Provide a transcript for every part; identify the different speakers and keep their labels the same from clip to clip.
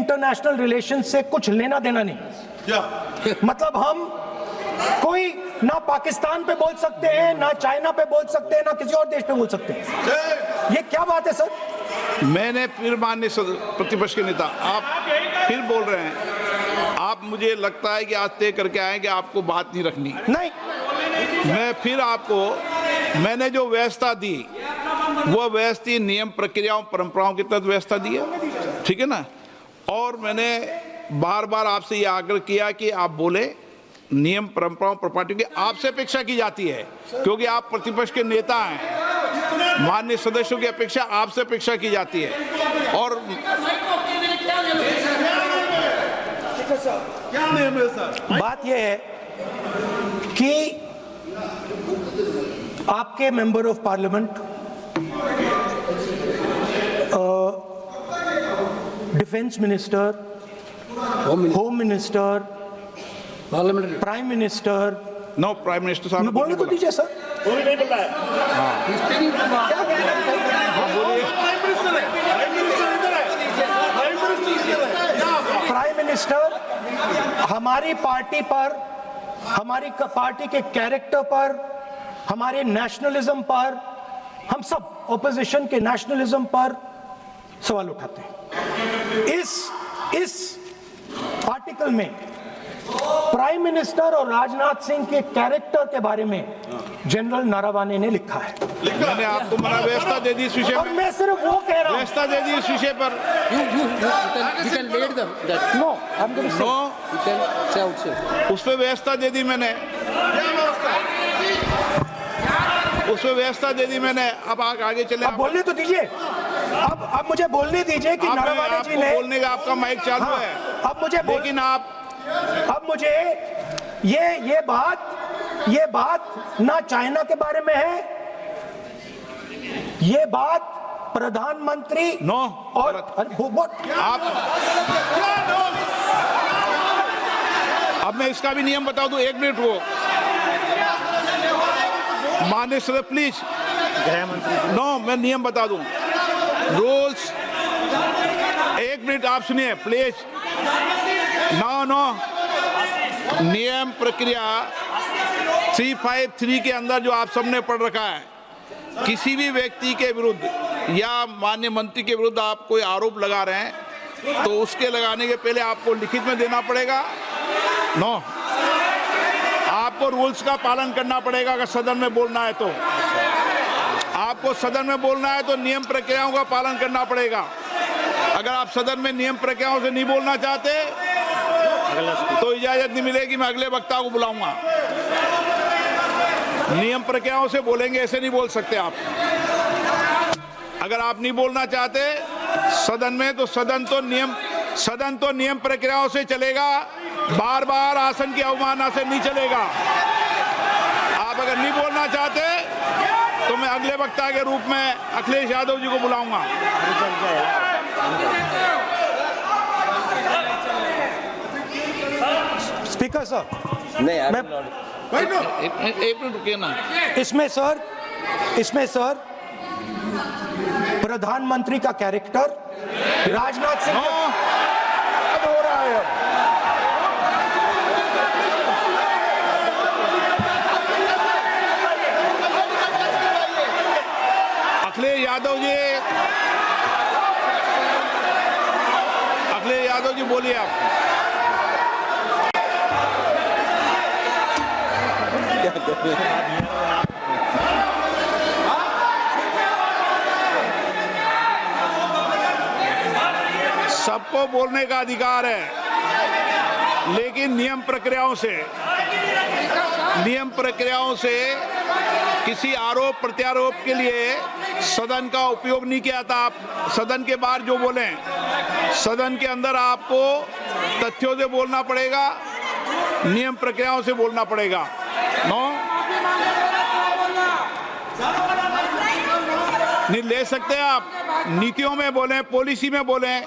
Speaker 1: International relation से कुछ लेना देना नहीं। मतलब हम कोई ना पाकिस्तान पे बोल सकते हैं, ना चाइना पे बोल सकते हैं, ना किसी और देश पे बोल सकते हैं। ये क्या बात है सर?
Speaker 2: मैंने फिर माननीय प्रतिपक्ष के नेता, आप फिर बोल रहे हैं। आप, मुझे लगता है कि आज तय करके आए कि आपको बात नहीं रखनी।
Speaker 1: नहीं,
Speaker 2: मैं फिर आपको, मैंने जो व्यवस्था दी वो व्यवस्था नियम प्रक्रियाओं परंपराओं के तहत व्यवस्था दी है, ठीक है ना। और मैंने बार बार आपसे ये आग्रह किया कि आप बोले, नियम परंपराओं प्रॉपर्टी की आपसे अपेक्षा की जाती है, क्योंकि आप प्रतिपक्ष के नेता हैं। माननीय सदस्यों की अपेक्षा आपसे अपेक्षा की जाती है। और
Speaker 3: क्या नियम है सर?
Speaker 1: बात यह है कि आपके member of parliament, defence minister, home minister, prime minister,
Speaker 2: no, prime minister साहब
Speaker 1: बोलने तो दीजिए सर।
Speaker 3: कोई नहीं बोला है।
Speaker 1: प्राइम मिनिस्टर हमारी पार्टी पर, हमारी पार्टी के कैरेक्टर पर, हमारे नेशनलिज्म पर, हम सब ऑपोजिशन के नेशनलिज्म पर सवाल उठाते हैं। इस आर्टिकल में प्राइम मिनिस्टर और राजनाथ सिंह के कैरेक्टर के बारे में जनरल नारावाने ने लिखा है।
Speaker 2: मैंने आपको मना व्यवस्था दे दी इस विषय
Speaker 1: और
Speaker 2: पर,
Speaker 1: मैं सिर्फ वो कह रहा हूं,
Speaker 2: व्यवस्था दे दी इस विषय पर।
Speaker 4: You can lead them. That
Speaker 1: no, I'm going to say,
Speaker 2: no,
Speaker 4: you can say outside.
Speaker 2: उस पर व्यवस्था दे दी मैंने, उस पर व्यवस्था दे दी मैंने। अब आगे चले।
Speaker 1: अब बोलने तो दीजिए। अब मुझे बोलने दीजिए कि नारावाने जी ने,
Speaker 2: बोलने का आपका माइक चालू
Speaker 1: हाँ,
Speaker 2: है।
Speaker 1: अब मुझे
Speaker 2: लेकिन आप,
Speaker 1: अब मुझे ये बात ना चाइना के बारे में है, ये बात प्रधानमंत्री
Speaker 2: नो,
Speaker 1: और
Speaker 2: आप, अब मैं इसका भी नियम बता दूं, 1 मिनट वो माननीय सर प्लीज। नो, मैं नियम बता दूं, रूल्स। 1 मिनट आप सुनिए प्लीज। नो, नियम प्रक्रिया 353 के अंदर जो आप सबने पढ़ रखा है, किसी भी व्यक्ति के विरुद्ध या माननीय मंत्री के विरुद्ध आप कोई आरोप लगा रहे हैं तो उसके लगाने के पहले आपको लिखित में देना पड़ेगा। नो, आपको रूल्स का पालन करना पड़ेगा। अगर सदन में बोलना है तो आपको सदन में बोलना है तो नियम प्रक्रियाओं का पालन करना पड़ेगा। अगर आप सदन में नियम प्रक्रियाओं से नहीं बोलना चाहते तो इजाजत नहीं मिलेगी, मैं अगले वक्ता को बुलाऊंगा। नियम प्रक्रियाओं से बोलेंगे, ऐसे नहीं बोल सकते आप। अगर आप नहीं बोलना चाहते सदन में तो सदन तो नियम प्रक्रियाओं से चलेगा, बार बार आसन की अवमानना से नहीं चलेगा। आप अगर नहीं बोलना चाहते तो मैं अगले वक्ता के रूप में अखिलेश यादव जी को बुलाऊंगा।
Speaker 1: स्पीकर सर,
Speaker 4: नहीं,
Speaker 1: मैं
Speaker 2: एक मिनट रुकिए ना।
Speaker 1: इसमें सर प्रधानमंत्री का कैरेक्टर राजनाथ सिंह हो रहा है।
Speaker 2: अखिलेश यादव जी बोलिए आप। सबको बोलने का अधिकार है, लेकिन नियम प्रक्रियाओं से किसी आरोप प्रत्यारोप के लिए सदन का उपयोग नहीं किया था। आप सदन के बाहर जो बोलें, सदन के अंदर आपको तथ्यों से बोलना पड़ेगा, नियम प्रक्रियाओं से बोलना पड़ेगा। नो, नहीं ले सकते आप। नीतियों में बोलें, पॉलिसी में बोलें,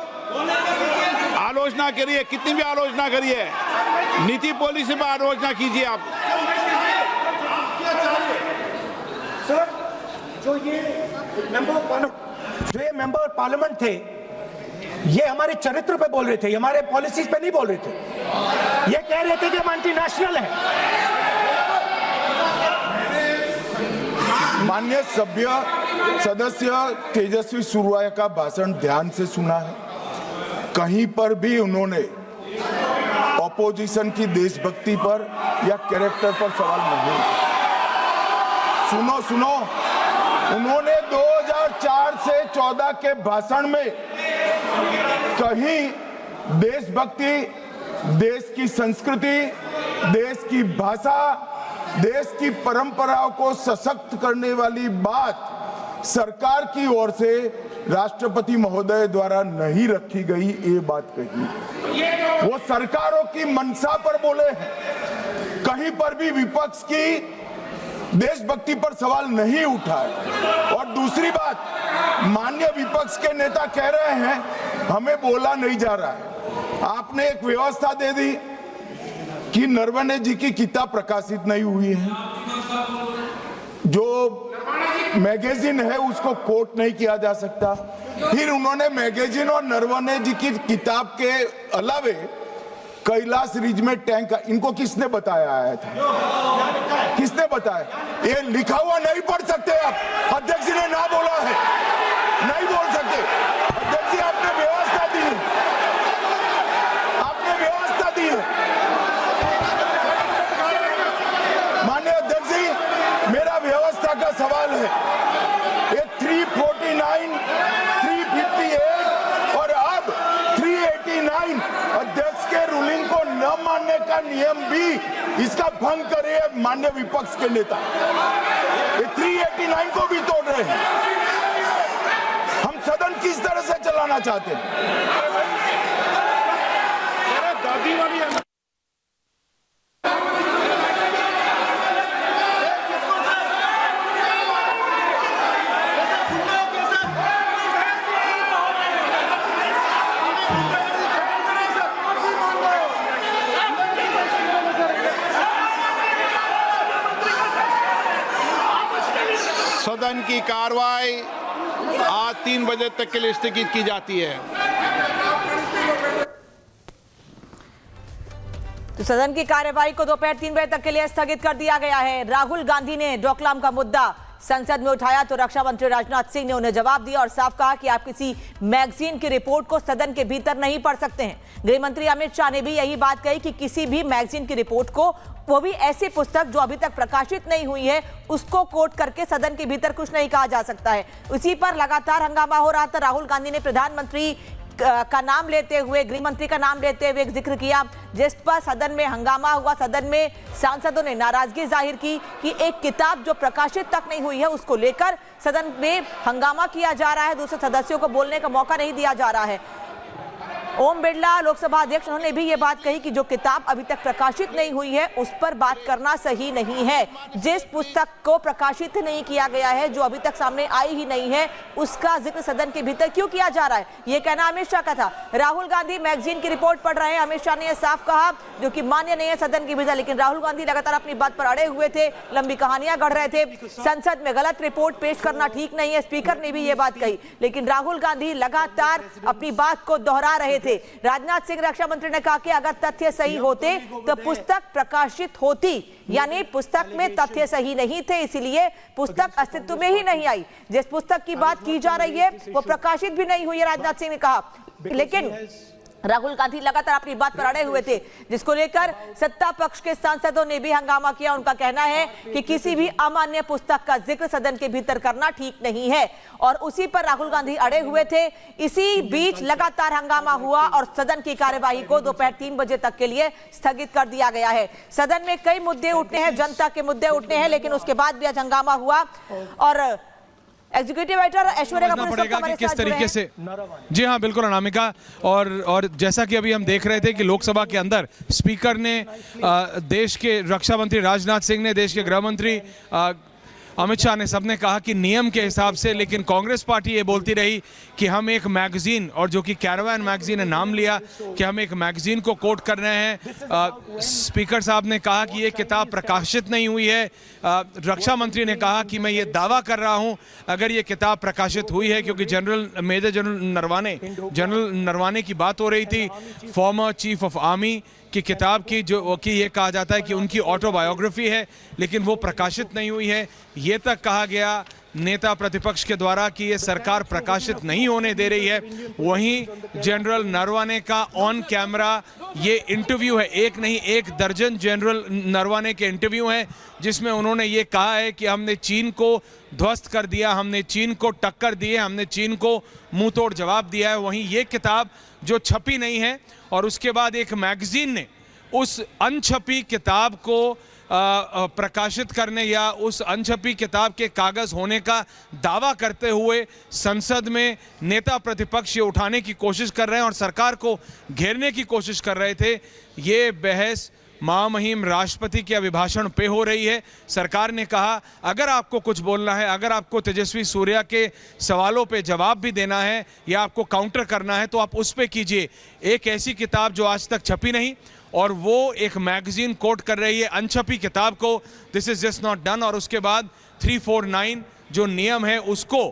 Speaker 2: आलोचना करिए, कितनी भी आलोचना करिए, नीति पॉलिसी पर आलोचना कीजिए आप।
Speaker 1: सर, जो ये मेंबर पार्लियामेंट थे, ये हमारे चरित्र पे बोल रहे थे, ये हमारे पॉलिसीज पे नहीं बोल रहे थे। ये कह रहे थे कि हम एंटी नेशनल हैं।
Speaker 5: माननीय सदस्य तेजस्वी सूर्या का भाषण ध्यान से सुना है। कहीं पर भी उन्होंने ऑपोजिशन की देशभक्ति पर या कैरेक्टर पर सवाल नहीं। सुनो, उन्होंने 2004 से 14 के भाषण में कहीं देशभक्ति, देश की संस्कृति, देश की भाषा, देश की परंपराओं को सशक्त करने वाली बात सरकार की ओर से राष्ट्रपति महोदय द्वारा नहीं रखी गई, ये बात कही। वो सरकारों की मंशा पर बोले हैं। कहीं पर भी विपक्ष की देशभक्ति पर सवाल नहीं उठा है। और दूसरी बात, माननीय विपक्ष के नेता कह रहे हैं हमें बोला नहीं जा रहा है। आपने एक व्यवस्था दे दी कि नरवणे जी की किताब प्रकाशित नहीं हुई है, जो मैगजीन है उसको कोट नहीं किया जा सकता। फिर उन्होंने मैगजीन और नरवणे जी की किताब के अलावे कैलाश रिज में टैंक, इनको किसने बताया आया था? किसने बताया? ये लिखा हुआ नहीं पढ़ सकते आप। अध्यक्ष जी ने ना बोला है, नहीं बोल सकते। अध्यक्ष जी आपने व्यवस्था दी है, आपने व्यवस्था दी है। माननीय अध्यक्ष जी, मेरा व्यवस्था का सवाल है। ये 349, 358 और अब 389 अध्यक्ष के रूलिंग को न मानने का नियम भी इसका भंग करे माननीय विपक्ष के नेता। ये 389 को भी तोड़ रहे हैं। हम सदन किस तरह से चलाना चाहते हैं?
Speaker 2: सदन की कार्रवाई आज 3 बजे तक के लिए स्थगित की जाती है।
Speaker 6: तो सदन की कार्यवाही को दोपहर 3 बजे तक के लिए स्थगित कर दिया गया है। राहुल गांधी ने डोकलाम का मुद्दा संसद में उठाया तो रक्षा मंत्री राजनाथ सिंह ने उन्हें जवाब दिया और साफ कहा कि आप किसी मैगजीन की रिपोर्ट को सदन के भीतर नहीं पढ़ सकते हैं। गृह मंत्री अमित शाह ने भी यही बात कही कि किसी भी मैगजीन की रिपोर्ट को, वो भी ऐसी पुस्तक जो अभी तक प्रकाशित नहीं हुई है, उसको कोट करके सदन के भीतर कुछ नहीं कहा जा सकता है। उसी पर लगातार हंगामा हो रहा था। राहुल गांधी ने प्रधानमंत्री का नाम लेते हुए, गृह मंत्री का नाम लेते हुए एक जिक्र किया, जिस पर सदन में हंगामा हुआ। सदन में सांसदों ने नाराजगी जाहिर की कि एक किताब जो प्रकाशित तक नहीं हुई है उसको लेकर सदन में हंगामा किया जा रहा है, दूसरे सदस्यों को बोलने का मौका नहीं दिया जा रहा है। ओम बिरला लोकसभा अध्यक्ष, उन्होंने भी ये बात कही कि जो किताब अभी तक प्रकाशित नहीं हुई है उस पर बात करना सही नहीं है। जिस पुस्तक को प्रकाशित नहीं किया गया है, जो अभी तक सामने आई ही नहीं है, उसका जिक्र सदन के भीतर क्यों किया जा रहा है? ये कहना अमित शाह का था। राहुल गांधी मैगजीन की रिपोर्ट पढ़ रहे हैं, अमित शाह ने यह साफ कहा, जो कि मान्य नहीं है सदन के भीतर। लेकिन राहुल गांधी लगातार अपनी बात पर अड़े हुए थे, लंबी कहानियां गढ़ रहे थे। संसद में गलत रिपोर्ट पेश करना ठीक नहीं है, स्पीकर ने भी ये बात कही। लेकिन राहुल गांधी लगातार अपनी बात को दोहरा रहे थे। राजनाथ सिंह रक्षा मंत्री ने कहा कि अगर तथ्य सही होते तो पुस्तक प्रकाशित होती, यानी पुस्तक में तथ्य सही नहीं थे, इसलिए पुस्तक अस्तित्व में ही नहीं आई। जिस पुस्तक की बात की जा रही है वो प्रकाशित भी नहीं हुई है, राजनाथ सिंह ने कहा। लेकिन राहुल गांधी लगातार अपनी बात पर अड़े हुए थे, जिसको लेकर सत्ता पक्ष के सांसदों ने भी हंगामा किया। उनका कहना है कि किसी भी अमान्य पुस्तक का जिक्र सदन के भीतर करना ठीक नहीं है और उसी पर राहुल गांधी अड़े हुए थे। इसी बीच लगातार हंगामा हुआ और सदन की कार्यवाही को दोपहर 3 बजे तक के लिए स्थगित कर दिया गया है। सदन में कई मुद्दे उठने हैं, जनता के मुद्दे उठने हैं, लेकिन उसके बाद भी आज हंगामा हुआ और एग्जीक्यूटिव एडिटर ऐश्वर्या
Speaker 7: पड़ेगा कि किस तरीके से। जी हाँ, बिल्कुल अनामिका, और जैसा कि अभी हम देख रहे थे कि लोकसभा के अंदर स्पीकर ने, देश के रक्षा मंत्री राजनाथ सिंह ने, देश के गृह मंत्री अमित शाह ने, सबने कहा कि नियम के हिसाब से, लेकिन कांग्रेस पार्टी ये बोलती रही कि हम एक मैगजीन, और जो कि कैरावान मैगजीन ने नाम लिया, कि हम एक मैगजीन को कोट कर रहे हैं। स्पीकर साहब ने कहा कि ये किताब प्रकाशित नहीं हुई है। रक्षा मंत्री ने कहा कि मैं ये दावा कर रहा हूं अगर ये किताब प्रकाशित हुई है, क्योंकि मेजर जनरल नरवाने की बात हो रही थी, फॉर्मर चीफ ऑफ आर्मी की किताब की, जो कि ये कहा जाता है कि उनकी ऑटोबायोग्राफी है, लेकिन वो प्रकाशित नहीं हुई है। ये तक कहा गया नेता प्रतिपक्ष के द्वारा कि ये सरकार प्रकाशित नहीं होने दे रही है। वहीं जनरल नरवाने का ऑन कैमरा ये इंटरव्यू है, एक नहीं एक दर्जन जनरल नरवाने के इंटरव्यू हैं, जिसमें उन्होंने ये कहा है कि हमने चीन को ध्वस्त कर दिया, हमने चीन को टक्कर दी है, हमने चीन को मुंह तोड़ जवाब दिया है। वहीं ये किताब जो छपी नहीं है, और उसके बाद एक मैगजीन ने उस अनछपी किताब को प्रकाशित करने या उस अनछपी किताब के कागज होने का दावा करते हुए संसद में नेता प्रतिपक्ष ये उठाने की कोशिश कर रहे हैं और सरकार को घेरने की कोशिश कर रहे थे। ये बहस महामहिम राष्ट्रपति के अभिभाषण पे हो रही है। सरकार ने कहा अगर आपको कुछ बोलना है, अगर आपको तेजस्वी सूर्या के सवालों पे जवाब भी देना है या आपको काउंटर करना है, तो आप उस पे कीजिए। एक ऐसी किताब जो आज तक छपी नहीं, और वो एक मैगजीन कोट कर रही है अनछपी किताब को, this is just not done. और उसके बाद 349 जो नियम है उसको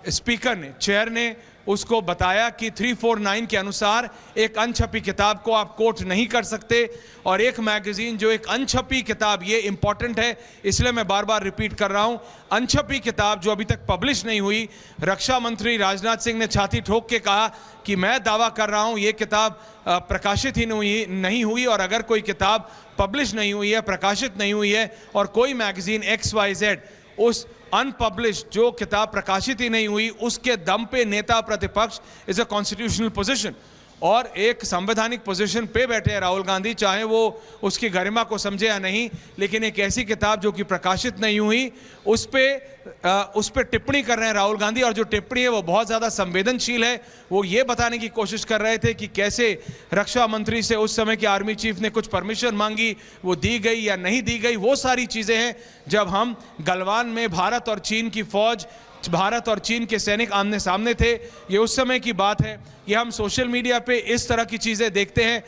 Speaker 7: स्पीकर ने, चेयर ने उसको बताया कि 349 के अनुसार एक अनछपी किताब को आप कोट नहीं कर सकते। और एक मैगजीन जो एक अनछपी किताब, ये इंपॉर्टेंट है इसलिए मैं बार बार रिपीट कर रहा हूं, अनछपी किताब जो अभी तक पब्लिश नहीं हुई, रक्षा मंत्री राजनाथ सिंह ने छाती ठोक के कहा कि मैं दावा कर रहा हूं ये किताब प्रकाशित ही नहीं हुई, और अगर कोई किताब पब्लिश नहीं हुई है, प्रकाशित नहीं हुई है, और कोई मैगजीन XYZ उस अनपब्लिश्ड जो किताब प्रकाशित ही नहीं हुई उसके दम पे नेता प्रतिपक्ष इज अ कॉन्स्टिट्यूशनल पोजीशन, और एक संवैधानिक पोजीशन पे बैठे हैं राहुल गांधी, चाहे वो उसकी गरिमा को समझे या नहीं। लेकिन एक ऐसी किताब जो कि प्रकाशित नहीं हुई उस पे टिप्पणी कर रहे हैं राहुल गांधी, और जो टिप्पणी है वो बहुत ज़्यादा संवेदनशील है। वो ये बताने की कोशिश कर रहे थे कि कैसे रक्षा मंत्री से उस समय के आर्मी चीफ ने कुछ परमिशन मांगी, वो दी गई या नहीं दी गई, वो सारी चीज़ें हैं। जब हम गलवान में भारत और चीन की फौज, भारत और चीन के सैनिक आमने सामने थे, ये उस समय की बात है। ये हम सोशल मीडिया पे इस तरह की चीज़ें देखते हैं,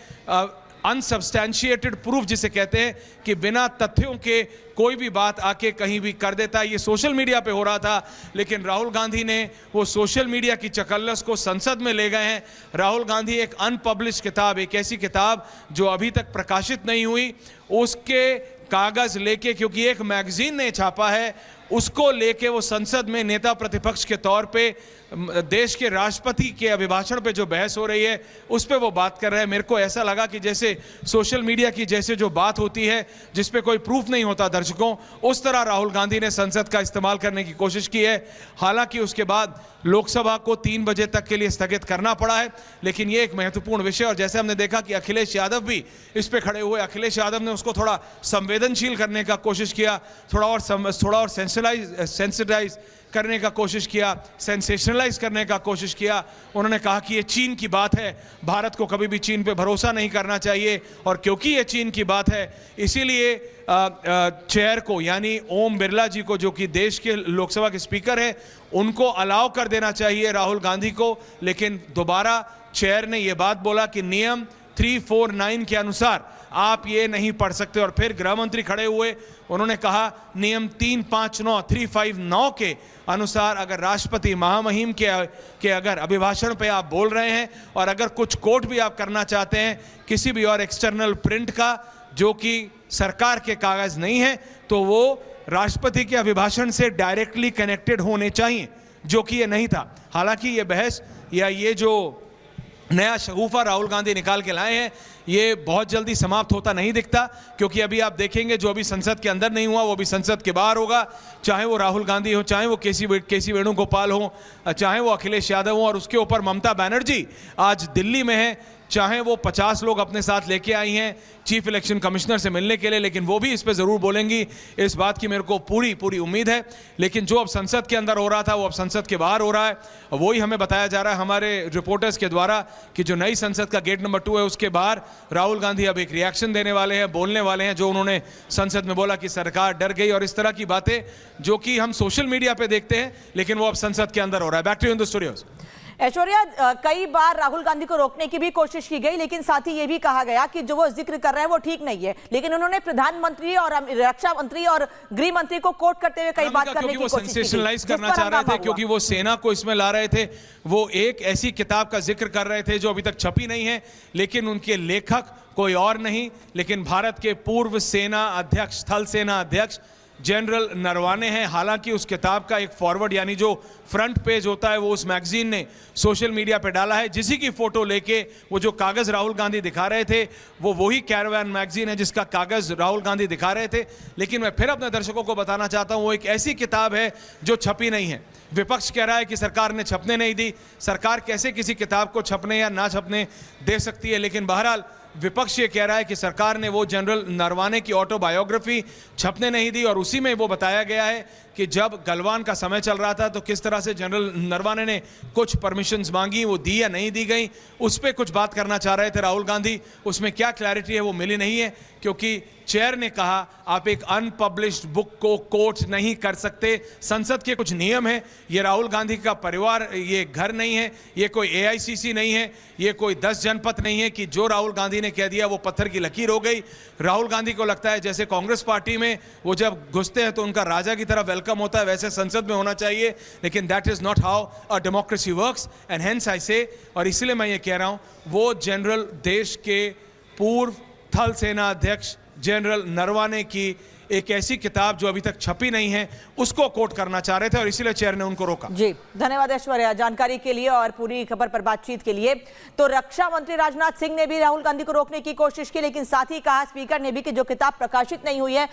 Speaker 7: अनसब्सटैंशिएटेड प्रूफ जिसे कहते हैं, कि बिना तथ्यों के कोई भी बात आके कहीं भी कर देता है। ये सोशल मीडिया पे हो रहा था, लेकिन राहुल गांधी ने वो सोशल मीडिया की चकल्लस को संसद में ले गए हैं। राहुल गांधी एक अनपब्लिश किताब, एक ऐसी किताब जो अभी तक प्रकाशित नहीं हुई, उसके कागज लेके, क्योंकि एक मैगजीन ने छापा है, उसको लेके वो संसद में नेता प्रतिपक्ष के तौर पे देश के राष्ट्रपति के अभिभाषण पे जो बहस हो रही है उस पे वो बात कर रहे हैं। मेरे को ऐसा लगा कि जैसे सोशल मीडिया की जैसे जो बात होती है जिस पे कोई प्रूफ नहीं होता दर्शकों, उस तरह राहुल गांधी ने संसद का इस्तेमाल करने की कोशिश की है। हालांकि उसके बाद लोकसभा को 3 बजे तक के लिए स्थगित करना पड़ा है, लेकिन ये एक महत्वपूर्ण विषय, और जैसे हमने देखा कि अखिलेश यादव भी इस पे खड़े हुए, अखिलेश यादव ने उसको थोड़ा संवेदनशील करने का कोशिश किया, थोड़ा और सेंसिटाइज करने का कोशिश किया, सेंसेशनलाइज करने का कोशिश किया। उन्होंने कहा कि ये चीन की बात है, भारत को कभी भी चीन पे भरोसा नहीं करना चाहिए, और क्योंकि ये चीन की बात है इसीलिए चेयर को, यानी ओम बिरला जी को, जो कि देश के लोकसभा के स्पीकर हैं, उनको अलाउ कर देना चाहिए राहुल गांधी को। लेकिन दोबारा चेयर ने ये बात बोला कि नियम 349 के अनुसार आप ये नहीं पढ़ सकते, और फिर गृह मंत्री खड़े हुए, उन्होंने कहा नियम 359 के अनुसार अगर राष्ट्रपति महामहिम के अगर अभिभाषण पे आप बोल रहे हैं, और अगर कुछ कोट भी आप करना चाहते हैं किसी भी और एक्सटर्नल प्रिंट का जो कि सरकार के कागज नहीं है, तो वो राष्ट्रपति के अभिभाषण से डायरेक्टली कनेक्टेड होने चाहिए, जो कि ये नहीं था। हालांकि ये बहस या ये जो नया शगुफा राहुल गांधी निकाल के लाए हैं, ये बहुत जल्दी समाप्त होता नहीं दिखता, क्योंकि अभी आप देखेंगे जो अभी संसद के अंदर नहीं हुआ वो भी संसद के बाहर होगा, चाहे वो राहुल गांधी हो, चाहे वो केसी वेणुगोपाल हो, चाहे वो अखिलेश यादव हो, और उसके ऊपर ममता बनर्जी आज दिल्ली में है। चाहे वो 50 लोग अपने साथ लेके आई हैं चीफ इलेक्शन कमिश्नर से मिलने के लिए, लेकिन वो भी इस पे ज़रूर बोलेंगी, इस बात की मेरे को पूरी उम्मीद है। लेकिन जो अब संसद के अंदर हो रहा था वो अब संसद के बाहर हो रहा है, और वही हमें बताया जा रहा है हमारे रिपोर्टर्स के द्वारा कि जो नई संसद का गेट नंबर 2 है उसके बाहर राहुल गांधी अब एक रिएक्शन देने वाले हैं, बोलने वाले हैं, जो उन्होंने संसद में बोला कि सरकार डर गई, और इस तरह की बातें जो कि हम सोशल मीडिया पे देखते हैं, लेकिन वो अब संसद के अंदर हो रहा है। Back to you in the studios.
Speaker 6: Aishwarya, कई बार राहुल गांधी को रोकने की भी कोशिश की गई, लेकिन साथ ही ये भी कहा गया कि जो वो जिक्र कर रहे हैं वो ठीक नहीं है, लेकिन उन्होंने प्रधानमंत्री और रक्षा मंत्री और गृह मंत्री को कोट करते हुए कई बात करने की कोशिश की।
Speaker 7: सेंसेशनलाइज करना चाह रहे थे क्योंकि वो सेना को इसमें ला रहे थे, वो एक ऐसी किताब का जिक्र कर रहे थे जो अभी तक छपी नहीं है, लेकिन उनके लेखक कोई और नहीं लेकिन भारत के पूर्व सेना अध्यक्ष, थल सेना अध्यक्ष जनरल नरवाने हैं। हालांकि उस किताब का एक फॉरवर्ड यानी जो फ्रंट पेज होता है वो उस मैगजीन ने सोशल मीडिया पे डाला है, जिसी की फोटो लेके वो जो कागज राहुल गांधी दिखा रहे थे वो वही कैरवान मैगजीन है जिसका कागज राहुल गांधी दिखा रहे थे। लेकिन मैं फिर अपने दर्शकों को बताना चाहता हूं वो एक ऐसी किताब है जो छपी नहीं है। विपक्ष कह रहा है कि सरकार ने छपने नहीं दी, सरकार कैसे किसी किताब को छपने या ना छपने दे सकती है, लेकिन बहरहाल विपक्ष ये कह रहा है कि सरकार ने वो जनरल नरवाने की ऑटोबायोग्राफी छपने नहीं दी, और उसी में वो बताया गया है कि जब गलवान का समय चल रहा था तो किस तरह से जनरल नरवाने ने कुछ परमिशंस मांगी, वो दी या नहीं दी गई, उस पर कुछ बात करना चाह रहे थे राहुल गांधी। उसमें क्या क्लैरिटी है वो मिली नहीं है, क्योंकि चेयर ने कहा आप एक अनपब्लिश्ड बुक को कोट नहीं कर सकते, संसद के कुछ नियम हैं, ये राहुल गांधी का परिवार, ये घर नहीं है, ये कोई AICC नहीं है, ये कोई 10 जनपद नहीं है कि जो राहुल गांधी ने कह दिया वो पत्थर की लकीर हो गई। राहुल गांधी को लगता है जैसे कांग्रेस पार्टी में वो जब घुसते हैं तो उनका राजा की तरह वेलकम होता है, वैसे संसद में होना चाहिए, लेकिन that is not how a democracy works and hence I से, और इसलिए मैं ये कह रहा हूं वो जनरल देश के पूर्व थल सेना अध्यक्ष जनरल नरवाने की एक ऐसी किताब जो अभी तक छपी नहीं है उसको कोट करना चाह रहे थे, और इसीलिए चेयर ने उनको रोका।
Speaker 6: जी धन्यवाद ऐश्वर्या जानकारी के लिए और पूरी खबर पर बातचीत के लिए। तो रक्षा मंत्री राजनाथ सिंह ने भी राहुल गांधी को रोकने की कोशिश की, लेकिन साथ ही कहा स्पीकर ने भी कि जो किताब प्रकाशित नहीं हुई है